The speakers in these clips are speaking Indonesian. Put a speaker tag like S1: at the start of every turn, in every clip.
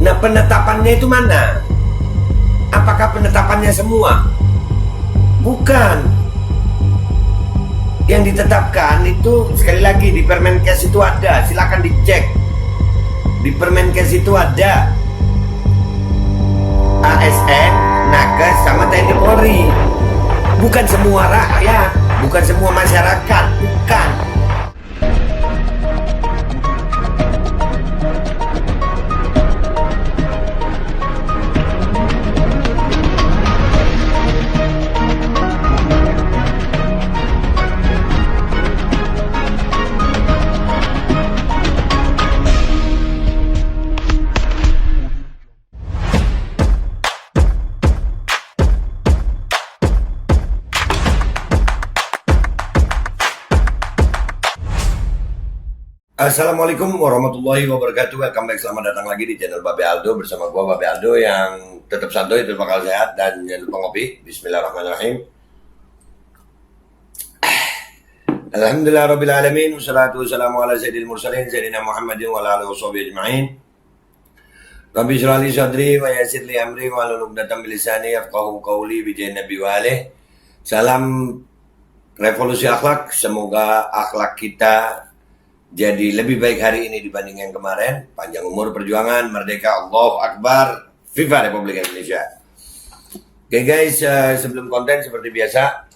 S1: Nah, penetapannya itu mana? Apakah penetapannya semua? Bukan. Yang ditetapkan itu sekali lagi di Permenkes itu ada, silakan dicek. Di Permenkes itu ada ASN, Nakes, sama TNI Polri. Bukan semua rakyat, bukan semua masyarakat, bukan. Assalamualaikum warahmatullahi wabarakatuh. Welcome back, selamat datang lagi di channel Babe Aldo. Bersama gua Babe Aldo yang tetap santuy, tetap bakal sehat, dan jangan lupa ngopi. Bismillahirrahmanirrahim. Alhamdulillah Rabbil Alamin. Wassalatu wassalamu ala sayyidil mursalin Sayyidina Muhammadin wa ala alihi washabihi ajma'in. Rabbi shrah li sadri wa yassir li amri wa hlul 'uqdatam min lisani yafqahu qawli bi jahin nabi wa alihi. Salam revolusi akhlak. Semoga akhlak kita jadi lebih baik hari ini dibanding yang kemarin. Panjang umur perjuangan, merdeka, Allahu Akbar, Viva Republik Indonesia. Oke guys, sebelum konten seperti biasa,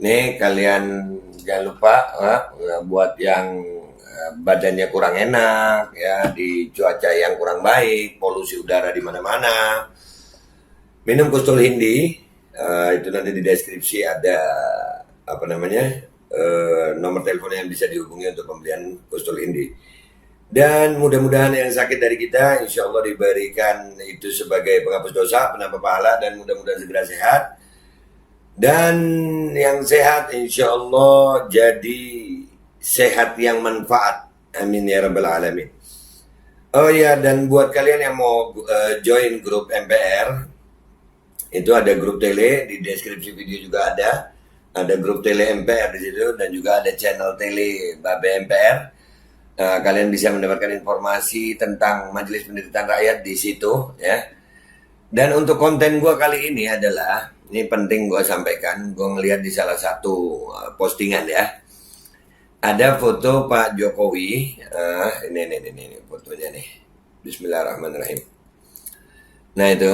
S1: nih kalian jangan lupa buat yang badannya kurang enak, ya, di cuaca yang kurang baik, polusi udara di mana-mana, minum Kustul Hindi. Itu nanti di deskripsi ada nomor telepon yang bisa dihubungi untuk pembelian Kustul Hindi. Dan mudah-mudahan yang sakit dari kita insya Allah diberikan itu sebagai penghapus dosa, penambah pahala, dan mudah-mudahan segera sehat. Dan yang sehat insya Allah jadi sehat yang manfaat. Amin ya rabbal alamin. Oh ya, dan buat kalian yang mau join grup MPR, itu ada grup tele, di deskripsi video juga ada. Ada grup tele MPR di situ, dan juga ada channel tele Babe MPR. Kalian bisa mendapatkan informasi tentang Majelis Penderitaan Rakyat di situ, ya. Dan untuk konten gue kali ini adalah, ini penting gue sampaikan, gue ngeliat di salah satu postingan, ya. Ada foto Pak Jokowi, ini fotonya nih. Bismillahirrahmanirrahim. Nah itu.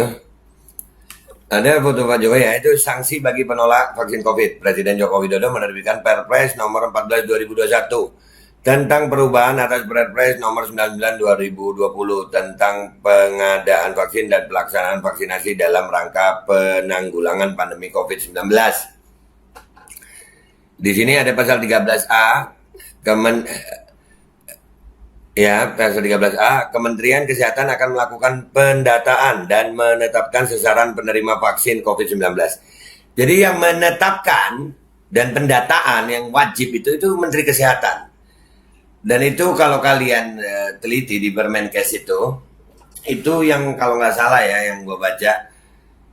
S1: Ada foto Pak Jokowi, ya, itu sanksi bagi penolak vaksin COVID. Presiden Joko Widodo menerbitkan Perpres nomor 14 2021 tentang perubahan atas Perpres nomor 99 2020 tentang pengadaan vaksin dan pelaksanaan vaksinasi dalam rangka penanggulangan pandemi COVID-19. Di sini ada pasal 13A, pasal 13A, Kementerian Kesehatan akan melakukan pendataan dan menetapkan sasaran penerima vaksin COVID-19. Jadi yang menetapkan dan pendataan yang wajib itu Menteri Kesehatan. Dan itu kalau kalian teliti di Permenkes itu yang kalau nggak salah, ya, yang gue baca,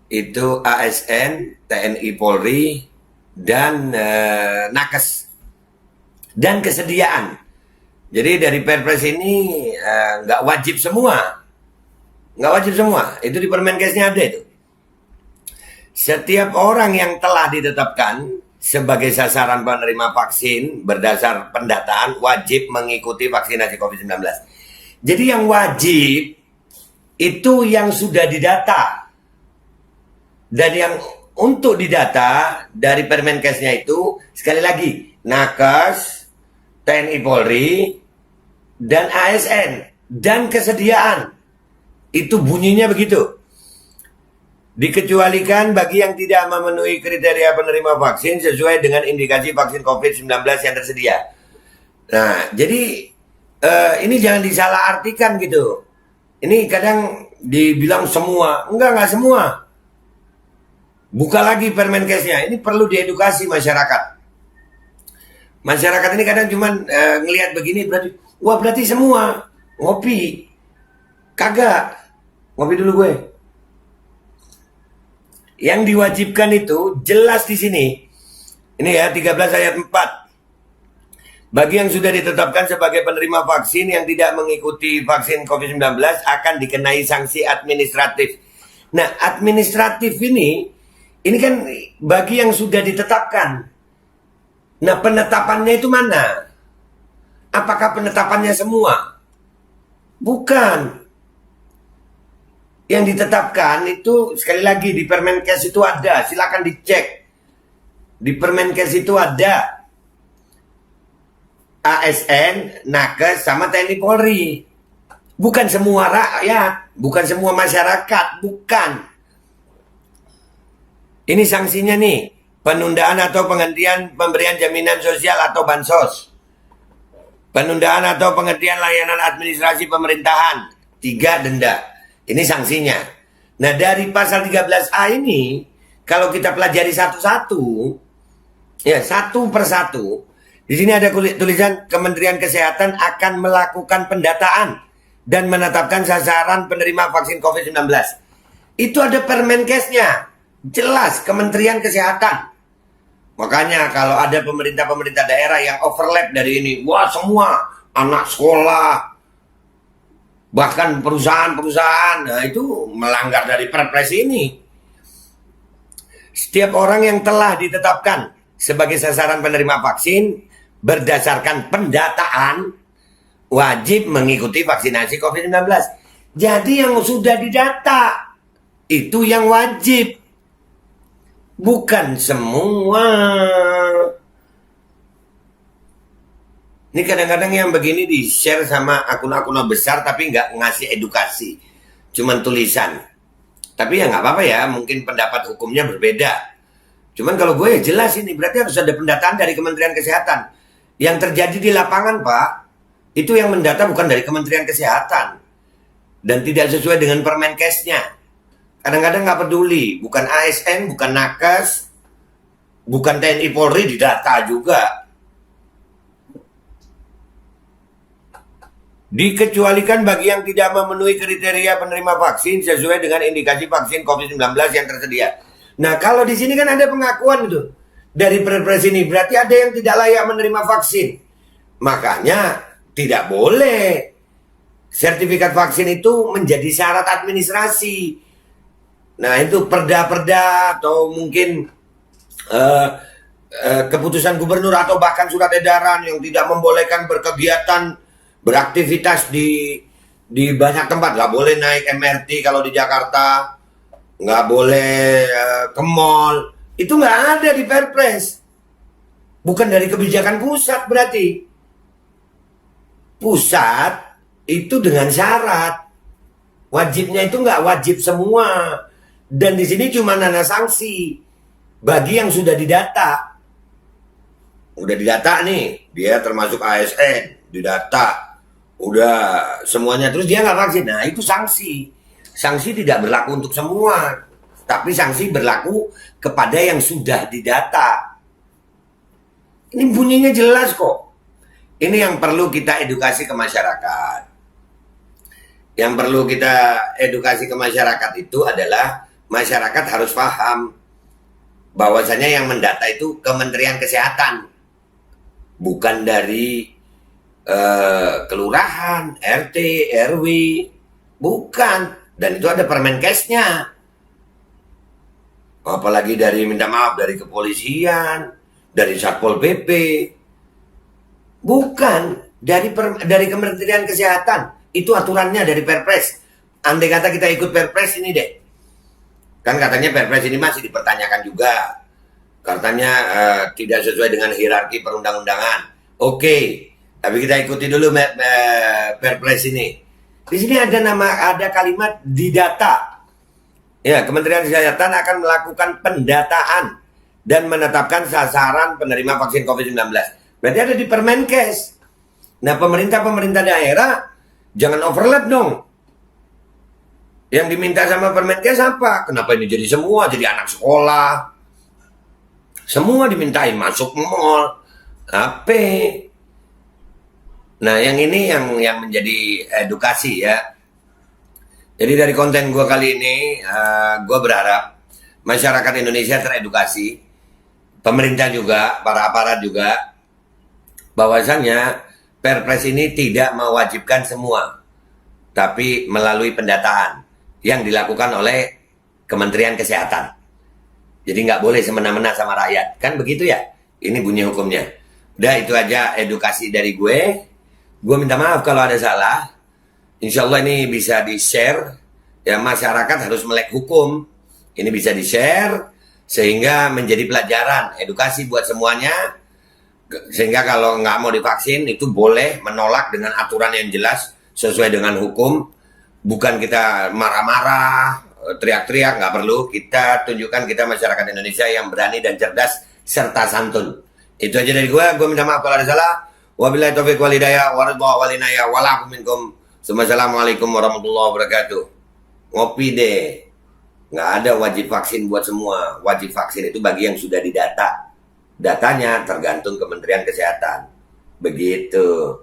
S1: itu ASN, TNI Polri, dan Nakes. Dan kesediaan. Jadi dari Perpres ini nggak wajib semua. Nggak wajib semua. Itu di Permenkesnya ada itu. Setiap orang yang telah ditetapkan sebagai sasaran penerima vaksin berdasar pendataan wajib mengikuti vaksinasi COVID-19. Jadi yang wajib itu yang sudah didata. Dan yang untuk didata dari Permenkesnya itu, sekali lagi, Nakes, TNI Polri, dan ASN, dan kesediaan. Itu bunyinya begitu. Dikecualikan bagi yang tidak memenuhi kriteria penerima vaksin sesuai dengan indikasi vaksin COVID-19 yang tersedia. Nah, jadi ini jangan disalahartikan gitu. Ini kadang dibilang semua. Enggak semua. Buka lagi Permenkesnya. Ini perlu diedukasi masyarakat. Masyarakat ini kadang cuman ngelihat begini berarti semua ngopi. Kagak. Ngopi dulu gue. Yang diwajibkan itu jelas di sini. Ini ya 13 ayat 4. Bagi yang sudah ditetapkan sebagai penerima vaksin yang tidak mengikuti vaksin COVID-19 akan dikenai sanksi administratif. Nah, administratif ini kan bagi yang sudah ditetapkan. Nah, penetapannya itu mana? Apakah penetapannya semua? Bukan. Yang ditetapkan itu sekali lagi di Permenkes itu ada, silakan dicek. Di Permenkes itu ada ASN, Nakes, sama TNI Polri. Bukan semua rakyat, bukan semua masyarakat, bukan. Ini sanksinya nih, penundaan atau penghentian pemberian jaminan sosial atau bansos. Penundaan atau penghentian layanan administrasi pemerintahan. 3, denda. Ini sanksinya. Nah, dari pasal 13A ini, kalau kita pelajari satu-satu, ya satu persatu, di sini ada tulisan Kementerian Kesehatan akan melakukan pendataan dan menetapkan sasaran penerima vaksin COVID-19. Itu ada Permenkesnya. Jelas Kementerian Kesehatan. Makanya kalau ada pemerintah-pemerintah daerah yang overlap dari ini, wah semua anak sekolah, bahkan perusahaan-perusahaan, nah itu melanggar dari Perpres ini. Setiap orang yang telah ditetapkan sebagai sasaran penerima vaksin berdasarkan pendataan wajib mengikuti vaksinasi COVID-19. Jadi yang sudah didata itu yang wajib, bukan semua. Ini kadang-kadang yang begini di-share sama akun-akun besar tapi nggak ngasih edukasi, cuman tulisan. Tapi ya nggak apa-apa ya, mungkin pendapat hukumnya berbeda. Cuman kalau gue ya jelas ini berarti harus ada pendataan dari Kementerian Kesehatan. Yang terjadi di lapangan, Pak, itu yang mendata bukan dari Kementerian Kesehatan. Dan tidak sesuai dengan Permenkesnya. Kadang-kadang nggak peduli. Bukan ASN, bukan Nakes, bukan TNI Polri didata juga. Dikecualikan bagi yang tidak memenuhi kriteria penerima vaksin sesuai dengan indikasi vaksin COVID-19 yang tersedia. Nah, kalau di sini kan ada pengakuan itu. Dari Perpres ini berarti ada yang tidak layak menerima vaksin. Makanya tidak boleh sertifikat vaksin itu menjadi syarat administrasi. Nah, itu perda-perda atau mungkin keputusan gubernur atau bahkan surat edaran yang tidak membolehkan berkegiatan, beraktivitas di banyak tempat. Nggak boleh naik MRT kalau di Jakarta, nggak boleh ke mall. Itu nggak ada di Perpres. Bukan dari kebijakan pusat berarti. Pusat itu dengan syarat. Wajibnya itu nggak wajib semua. Dan di sini cuma ada sanksi bagi yang sudah didata. Udah didata nih, dia termasuk ASN, didata. Udah semuanya, terus dia nggak vaksin. Nah, itu sanksi. Sanksi tidak berlaku untuk semua. Tapi sanksi berlaku kepada yang sudah didata. Ini bunyinya jelas kok. Ini yang perlu kita edukasi ke masyarakat. Yang perlu kita edukasi ke masyarakat itu adalah masyarakat harus paham bahwasanya yang mendata itu Kementerian Kesehatan. Bukan dari kelurahan, RT, RW. Bukan. Dan itu ada Permenkesnya. Apalagi dari, minta maaf, dari kepolisian, dari Satpol PP. Bukan dari Kementerian Kesehatan. Itu aturannya dari Perpres. Andai kata kita ikut Perpres ini deh. Kan katanya Perpres ini masih dipertanyakan juga. Katanya tidak sesuai dengan hierarki perundang-undangan. Oke, tapi kita ikuti dulu Perpres ini. Di sini ada kalimat didata. Ya, Kementerian Kesehatan akan melakukan pendataan dan menetapkan sasaran penerima vaksin COVID-19. Berarti ada di Permenkes. Nah, pemerintah daerah jangan overlap dong. Yang diminta sama Permenkes apa? Kenapa ini jadi semua? Jadi anak sekolah. Semua dimintain masuk mall. HP. Nah, yang ini yang menjadi edukasi ya. Jadi dari konten gue kali ini, gue berharap masyarakat Indonesia teredukasi, pemerintah juga, para aparat juga, bahwasannya Perpres ini tidak mewajibkan semua, tapi melalui pendataan yang dilakukan oleh Kementerian Kesehatan. Jadi nggak boleh semena-mena sama rakyat. Kan begitu ya? Ini bunyi hukumnya. Udah itu aja edukasi dari gue. Gue minta maaf kalau ada salah. Insya Allah ini bisa di-share. Ya masyarakat harus melek hukum. Ini bisa di-share sehingga menjadi pelajaran, edukasi buat semuanya. Sehingga kalau nggak mau divaksin itu boleh menolak dengan aturan yang jelas sesuai dengan hukum. Bukan kita marah-marah, teriak-teriak, nggak perlu. Kita tunjukkan kita masyarakat Indonesia yang berani dan cerdas serta santun. Itu aja dari gue minta maaf kalau ada salah. Wabillahi taufiq wal hidayah waridha wal inayah walakum minkum. Assalamualaikum warahmatullahi wabarakatuh. Ngopi deh. Nggak ada wajib vaksin buat semua. Wajib vaksin itu bagi yang sudah didata. Datanya tergantung Kementerian Kesehatan. Begitu.